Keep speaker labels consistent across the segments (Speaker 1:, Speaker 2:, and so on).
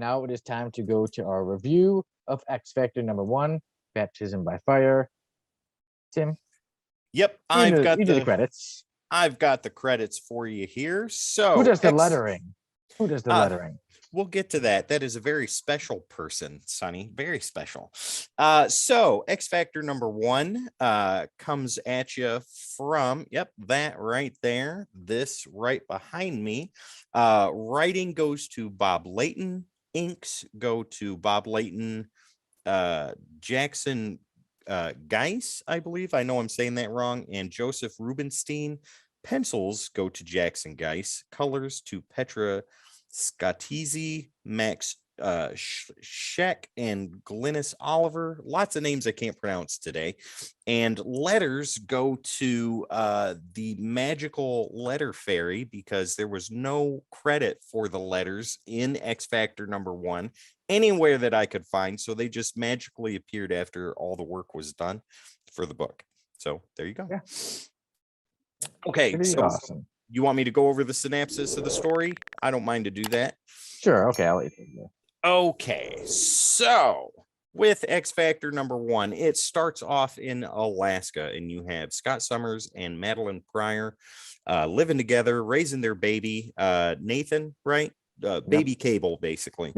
Speaker 1: now it is time to go to our review of X Factor #1, Baptism by Fire. Tim,
Speaker 2: Yep,
Speaker 1: you do the credits.
Speaker 2: I've got the credits for you here. So
Speaker 1: who does the lettering? Who does the lettering?
Speaker 2: We'll get to that. That is a very special person, Sonny. Very special. So X Factor #1 comes at you from, that right there. This right behind me. Writing goes to Bob Layton. Inks go to Bob Layton. Jackson Geis, I believe. I know I'm saying that wrong. And Joseph Rubenstein. Pencils go to Jackson Geis. Colors to Petra Scotese, Max Scheck, and Glynis Oliver. Lots of names I can't pronounce today. And letters go to the Magical Letter Fairy, because there was no credit for the letters in X Factor #1 anywhere that I could find. So they just magically appeared after all the work was done for the book. So there you go.
Speaker 1: Yeah.
Speaker 2: Okay,
Speaker 1: Pretty
Speaker 2: so
Speaker 1: awesome.
Speaker 2: you want me to go over the synopsis of the story? I don't mind to do that.
Speaker 1: Sure. Okay, I'll let you take it.
Speaker 2: Okay, so with X Factor #1, it starts off in Alaska, and you have Scott Summers and Madeline Pryor living together, raising their baby, Nathan, right? Baby Cable, basically.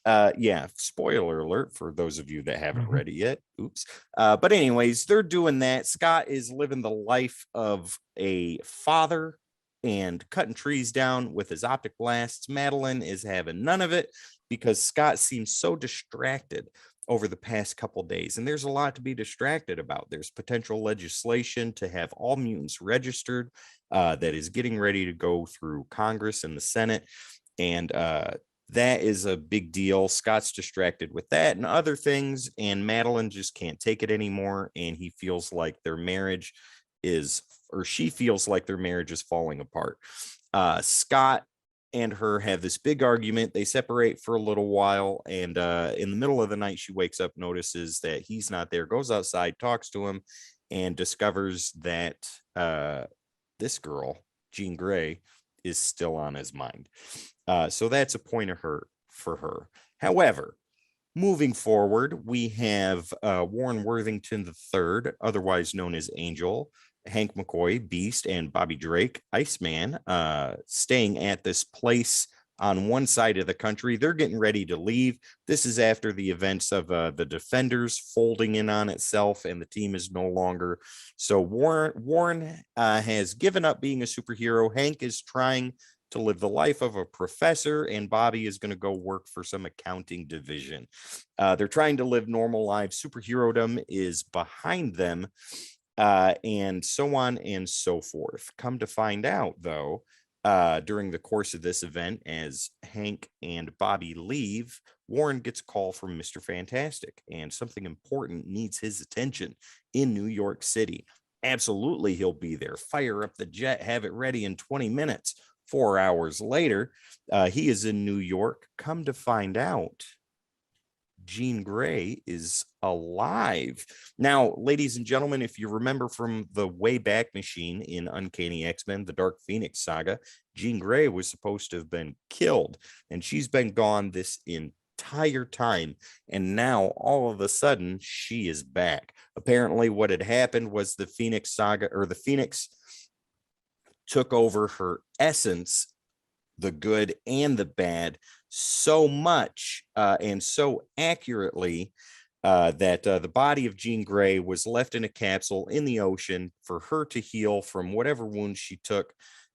Speaker 1: Yeah.
Speaker 2: Spoiler alert for those of you that haven't read it yet. Oops. But anyways, they're doing that. Scott is living the life of a father and cutting trees down with his optic blasts. Madeline is having none of it because Scott seems so distracted over the past couple days. And there's a lot to be distracted about. There's potential legislation to have all mutants registered that is getting ready to go through Congress and the Senate. And that is a big deal. Scott's distracted with that and other things. And Madeline just can't take it anymore. And he feels like their marriage is, or she feels like their marriage is falling apart. Scott and her have this big argument. They separate for a little while, and in the middle of the night, she wakes up, notices that he's not there, goes outside, talks to him, and discovers that this girl, Jean Grey, is still on his mind. So that's a point of hurt for her. However, moving forward, we have Warren Worthington III, otherwise known as Angel, Hank McCoy, Beast, and Bobby Drake, Iceman, staying at this place on one side of the country. They're getting ready to leave. This is after the events of the Defenders folding in on itself, and the team is no longer. So Warren has given up being a superhero. Hank is trying to live the life of a professor, and Bobby is going to go work for some accounting division. They're trying to live normal lives. Superherodom is behind them. And so on and so forth. Come to find out, though, during the course of this event, as Hank and Bobby leave, Warren gets a call from Mr. Fantastic, and something important needs his attention in New York City. Absolutely, he'll be there. Fire up the jet, have it ready in 20 minutes. 4 hours later, he is in New York. Come to find out, Jean Grey is alive. Now, ladies and gentlemen, if you remember from the Wayback Machine in Uncanny X-Men, the Dark Phoenix saga, Jean Grey was supposed to have been killed, and she's been gone this entire time. And now, all of a sudden, she is back. Apparently, what had happened was the Phoenix saga, or the Phoenix took over her essence, the good and the bad, so much and so accurately that the body of Jean Grey was left in a capsule in the ocean for her to heal from whatever wounds she took.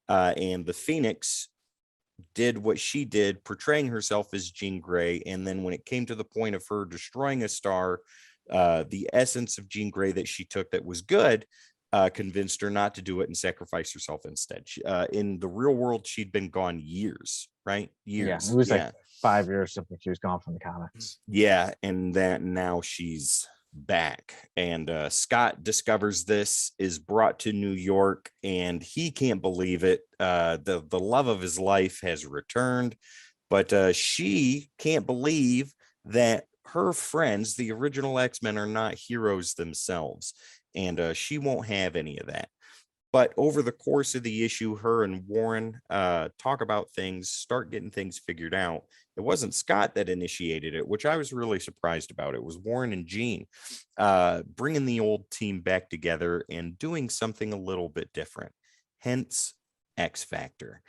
Speaker 2: And the Phoenix did what she did, portraying herself as Jean Grey. And then when it came to the point of her destroying a star, the essence of Jean Grey that she took that was good convinced her not to do it and sacrifice herself instead. In the real world, she'd been gone years, right? Years.
Speaker 1: Yeah, it was like 5 years something she was gone from the comics.
Speaker 2: Yeah, and that now she's back. And Scott discovers this, is brought to New York, and he can't believe it. The love of his life has returned, but she can't believe that her friends, the original X-Men, are not heroes themselves. And she won't have any of that. But over the course of the issue, her and Warren talk about things, start getting things figured out. It wasn't Scott that initiated it, which I was really surprised about. It was Warren and Gene bringing the old team back together and doing something a little bit different. Hence, X Factor.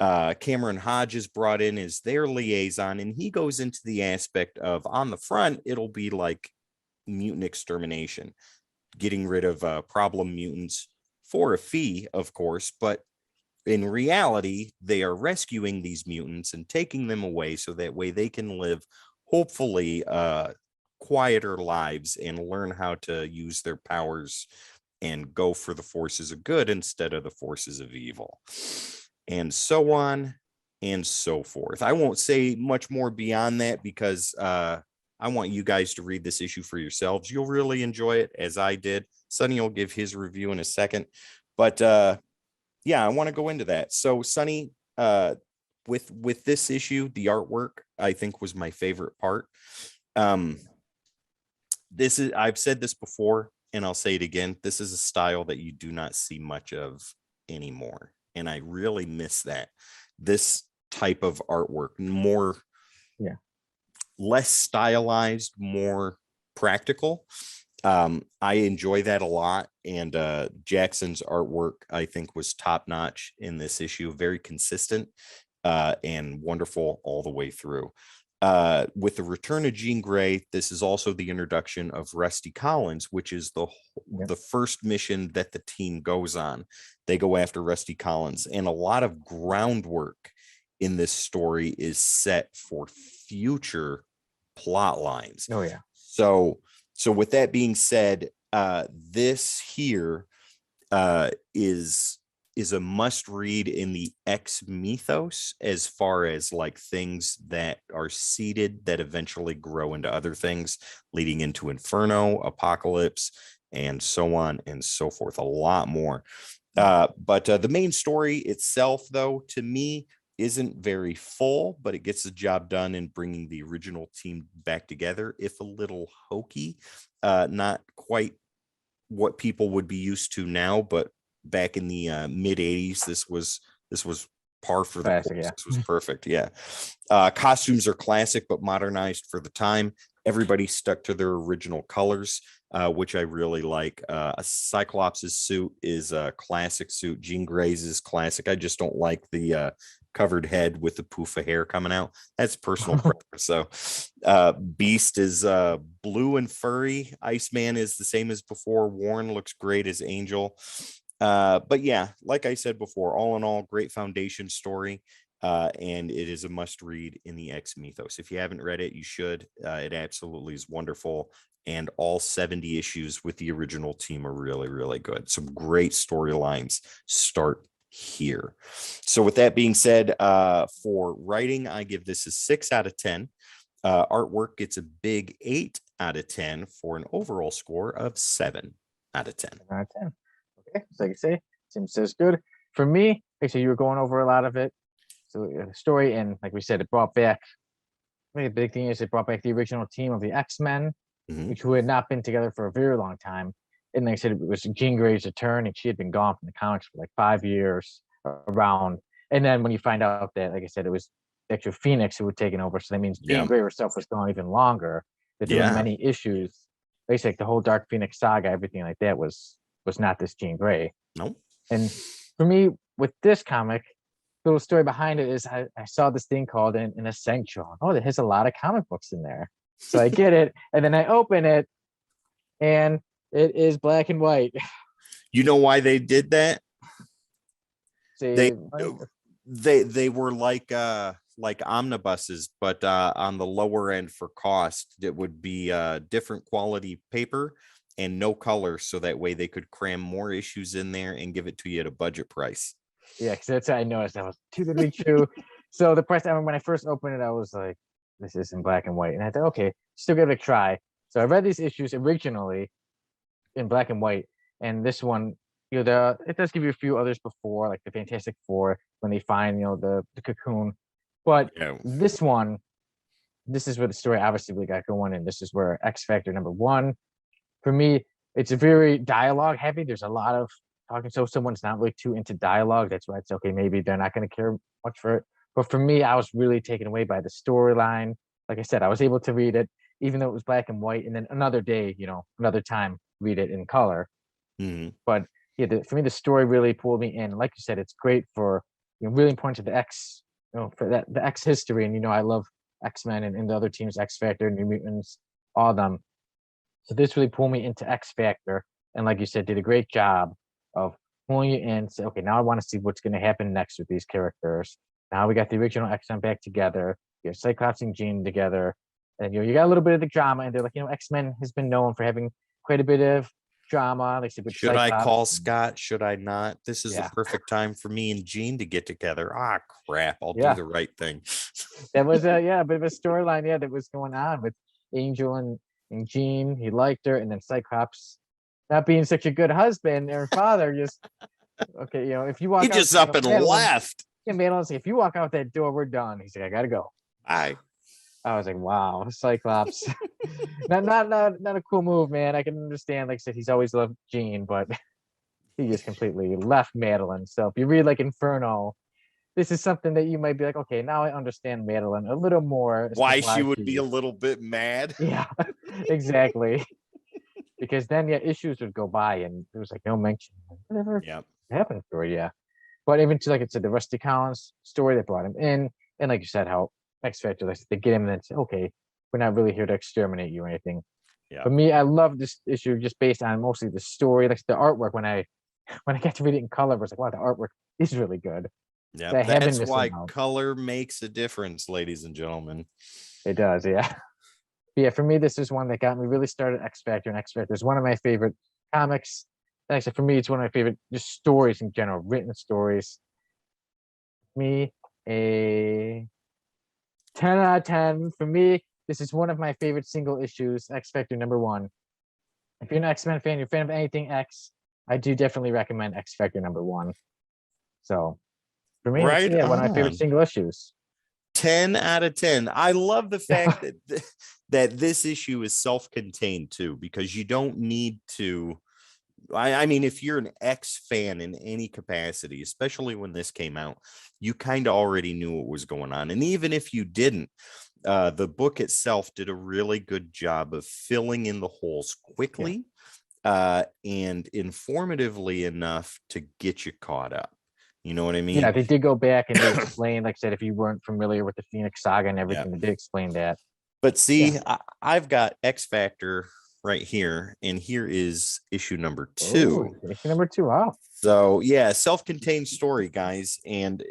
Speaker 2: Cameron Hodge is brought in as their liaison, and he goes into the aspect of, on the front, it'll be like mutant extermination, getting rid of problem mutants for a fee, of course, but in reality, they are rescuing these mutants and taking them away so that way they can live, hopefully, quieter lives and learn how to use their powers and go for the forces of good instead of the forces of evil, and so on and so forth. I won't say much more beyond that because I want you guys to read this issue for yourselves. You'll really enjoy it, as I did. Sonny will give his review in a second, but yeah, I want to go into that. So Sonny, with this issue, the artwork I think was my favorite part. This is, I've said this before and I'll say it again, this is a style that you do not see much of anymore, and I really miss that. This type of artwork, more less stylized, more practical. I enjoy that a lot, and Jackson's artwork I think was top notch in this issue, very consistent and wonderful all the way through. With the return of Jean Grey, this is also the introduction of Rusty Collins, which is the first mission that the team goes on. They go after Rusty Collins, and a lot of groundwork in this story is set for future plot lines.
Speaker 1: Oh yeah.
Speaker 2: So with that being said, this here is a must read in the X mythos, as far as like things that are seeded that eventually grow into other things, leading into Inferno, Apocalypse, and so on and so forth. A lot more. But the main story itself, though, to me, isn't very full, but it gets the job done in bringing the original team back together, if a little hokey, not quite what people would be used to now, but back in the mid 80s, this was par for the course.
Speaker 1: Yeah.
Speaker 2: This was perfect. Yeah. Costumes are classic but modernized for the time. Everybody stuck to their original colors, which I really like. Cyclops' suit is a classic suit. Jean Grey's is classic. I just don't like the covered head with the poof of hair coming out. That's personal preference. So Beast is blue and furry. Iceman is the same as before. Warren looks great as Angel. But yeah, like I said before, all in all, great foundation story. And it is a must read in the X mythos. If you haven't read it, you should. It absolutely is wonderful. And all 70 issues with the original team are really, really good. Some great storylines start here. So with that being said, for writing, I give this a 6 out of 10. Artwork gets a big 8 out of 10 for an overall score of 7 out of 10.
Speaker 1: 7 out of 10. Okay, so like I say, Tim says good. For me, actually, you were going over a lot of it. So the story, and like we said, it brought back, I think the big thing is it brought back the original team of the X-Men, which who had not been together for a very long time. And like I said, it was Jean Grey's return, and she had been gone from the comics for like 5 years around. And then when you find out that, like I said, it was actually Phoenix who had taken over, so that means Jean Grey herself was gone even longer. They're doing many issues. Basically, like the whole Dark Phoenix saga, everything like that was not this Jean Grey.
Speaker 2: Nope.
Speaker 1: And for me, with this comic, the little story behind it is I saw this thing called an Essential. Oh, there's a lot of comic books in there. So I get it, and then I open it, and it is black and white.
Speaker 2: You know why they did that?
Speaker 1: See,
Speaker 2: they were like omnibuses, but on the lower end for cost. It would be different quality paper and no color, so that way they could cram more issues in there and give it to you at a budget price.
Speaker 1: Yeah, because that's how I noticed that was too good to be true. So the price, I mean, when I first opened it, I was like, this is in black and white. And I thought, okay, still give it a try. So I read these issues originally in black and white. And this one, you know, it does give you a few others before, like the Fantastic Four, when they find, you know, the cocoon. But this one, this is where the story obviously we got going. And this is where X Factor #1. For me, it's a very dialogue heavy. There's a lot of talking, so someone's not really too into dialogue, that's why it's okay, maybe they're not going to care much for it. But for me, I was really taken away by the storyline. Like I said, I was able to read it even though it was black and white, and then another day, another time, read it in color.
Speaker 2: Mhm.
Speaker 1: But yeah, for me, the story really pulled me in. Like you said, it's great for really important to the X, for that the X history, and I love X-Men and the other teams, X Factor, New Mutants, all of them. So this really pulled me into X Factor, and like you said, did a great job of pulling you in. Say, okay, now I want to see what's going to happen next with these characters. Now we got the original X-Men back together. You have Cyclops and Jean together, and you got a little bit of the drama. And they're like, X-Men has been known for having quite a bit of drama. Like with
Speaker 2: Should I call
Speaker 1: Cyclops.
Speaker 2: Scott? Should I not? This is the
Speaker 1: Yeah,
Speaker 2: perfect time for me and Jean to get together. Ah, crap. I'll do
Speaker 1: yeah,
Speaker 2: the right thing.
Speaker 1: that was a bit of a storyline. Yeah, that was going on with Angel and Jean. He liked her, and then Cyclops not being such a good husband or father. Just okay, if you walk
Speaker 2: He
Speaker 1: out,
Speaker 2: just up and
Speaker 1: Madeline,
Speaker 2: left.
Speaker 1: yeah, Madeline's like, if you walk out that door, we're done. He's like, I gotta go.
Speaker 2: I
Speaker 1: I was like, wow, Cyclops. Not a cool move, man. I can understand. Like I said, he's always loved Jean, but he just completely left Madeline. So if you read like Inferno, this is something that you might be like, okay, now I understand Madeline a little more as to
Speaker 2: why she
Speaker 1: why
Speaker 2: would be a
Speaker 1: she.
Speaker 2: little bit mad.
Speaker 1: Yeah, exactly. Because then yeah, issues would go by and there was like no mention. Whatever
Speaker 2: Yeah.
Speaker 1: happened to her, yeah. But even to like I said, the Rusty Collins story that brought him in, and like you said, how X Factor, like they get him and then say, okay, we're not really here to exterminate you or anything.
Speaker 2: Yeah.
Speaker 1: For me, I love this issue just based on mostly the story, like the artwork. When I got to read it in color, I was like, wow, the artwork is really good.
Speaker 2: Yeah.
Speaker 1: That I have been
Speaker 2: That's
Speaker 1: missing
Speaker 2: why
Speaker 1: out.
Speaker 2: color makes a difference, ladies and gentlemen.
Speaker 1: It does, yeah. But yeah, for me, this is one that got me really started X Factor, and X Factor is one of my favorite comics. And actually, for me, it's one of my favorite just stories in general, written stories. Me, a 10 out of 10. For me, this is one of my favorite single issues, X Factor #1. If you're an X-Men fan, you're a fan of anything X, I do definitely recommend X Factor #1. So for me, it's
Speaker 2: Right
Speaker 1: yeah, one of my favorite
Speaker 2: on.
Speaker 1: single issues.
Speaker 2: 10 out of 10. I love the
Speaker 1: Yeah.
Speaker 2: fact that this issue is self-contained too, because you don't need to. I mean, if you're an X fan in any capacity, especially when this came out, you kind of already knew what was going on. And even if you didn't, the book itself did a really good job of filling in the holes quickly and informatively enough to get you caught up. You know what I
Speaker 1: Yeah,
Speaker 2: mean?
Speaker 1: they did go back and they explained, like I said, if you weren't familiar with the Phoenix Saga and
Speaker 2: Yeah.
Speaker 1: everything, they did explain that.
Speaker 2: But
Speaker 1: Yeah.
Speaker 2: see, I've got X Factor right here, and here is issue number 2.
Speaker 1: Oh, issue #2. Wow.
Speaker 2: So yeah, self-contained story, guys, and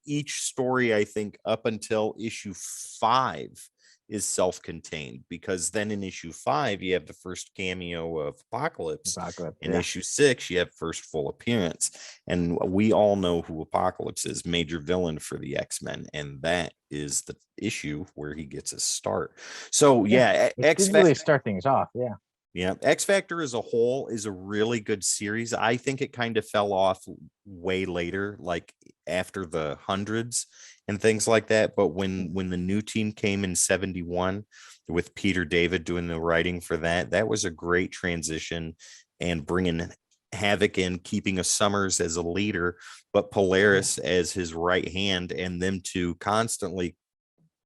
Speaker 2: each story I think up until issue 5 is self-contained, because then in issue 5 you have the first cameo of Apocalypse.
Speaker 1: Apocalypse.
Speaker 2: In
Speaker 1: Yeah.
Speaker 2: issue 6 you have first full appearance, and we all know who Apocalypse is, major villain for the X-Men, and that is the issue where he gets his start. So yeah,
Speaker 1: It did really start things off. Yeah.
Speaker 2: yeah, X Factor as a whole is a really good series. I think it kind of fell off way later, like after the hundreds and things like that. But when the new team came in 71 with Peter David doing the writing for that, that was a great transition, and bringing Havoc in, keeping a Summers as a leader, but Polaris as his right hand, and them two constantly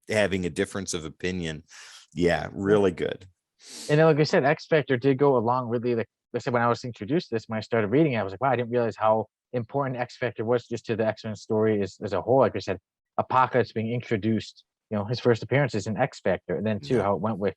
Speaker 2: having a difference of opinion. Yeah, really good.
Speaker 1: And then, like I said, X Factor did go along really. Like I said, when I was introduced to this, when I started reading it, I was like, wow, I didn't realize how important X Factor was just to the X-Men story as a whole. Like I said, Apocalypse being introduced, his first appearances in X Factor, and then too
Speaker 2: Yeah.
Speaker 1: how it went with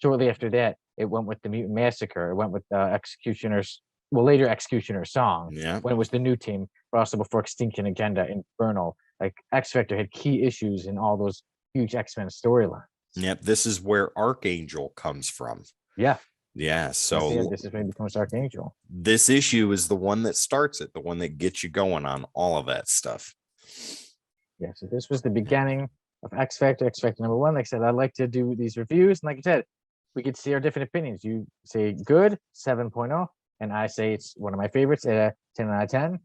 Speaker 1: shortly after that, it went with the Mutant Massacre, it went with Executioner's, well, later Executioner's song,
Speaker 2: Yeah.
Speaker 1: when it was the new team, but also before Extinction Agenda, Inferno. Like X Factor had key issues in all those huge X-Men storylines.
Speaker 2: Yep, this is where Archangel comes from.
Speaker 1: Yeah.
Speaker 2: Yeah, so
Speaker 1: this is when he becomes Archangel.
Speaker 2: this issue is the one that starts it, the one that gets you going on all of that stuff.
Speaker 1: Yeah, so this was the beginning of X Factor, X Factor #1. Like I said, I like to do these reviews, and like I said, we could see our different opinions. You say good, 7.0, and I say it's one of my favorites at a 10 out of 10.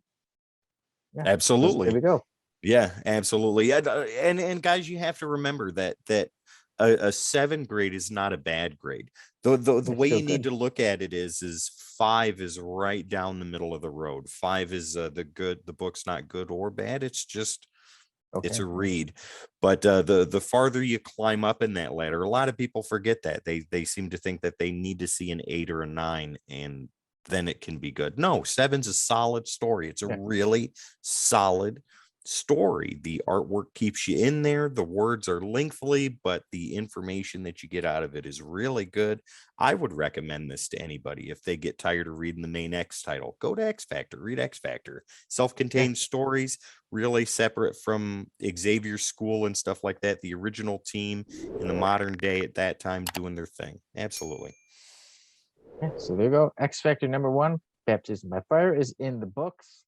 Speaker 1: Yeah,
Speaker 2: Absolutely.
Speaker 1: there we go.
Speaker 2: Yeah, absolutely. And guys, you have to remember that a 7 grade is not a bad grade. The
Speaker 1: It's
Speaker 2: way
Speaker 1: still
Speaker 2: you need
Speaker 1: good.
Speaker 2: to look at it is 5 is right down the middle of the road. 5 is the book's not good or bad. It's just it's
Speaker 1: Okay.
Speaker 2: a
Speaker 1: Yeah.
Speaker 2: read. But the farther you climb up in that ladder, a lot of people forget that. They seem to think that they need to see an 8 or a 9 and then it can be good. No, 7's a solid story. It's a
Speaker 1: Yeah.
Speaker 2: really solid story. The artwork keeps you in there. The words are lengthy, but the information that you get out of it is really good. I would recommend this to anybody if they get tired of reading the main X title. Go to X Factor, read X Factor. Self-contained stories, really separate from Xavier's school and stuff like that. The original team in the modern day at that time doing their thing. Absolutely.
Speaker 1: Yeah. So there you go. X Factor #1, Baptism by Fire, is in the books.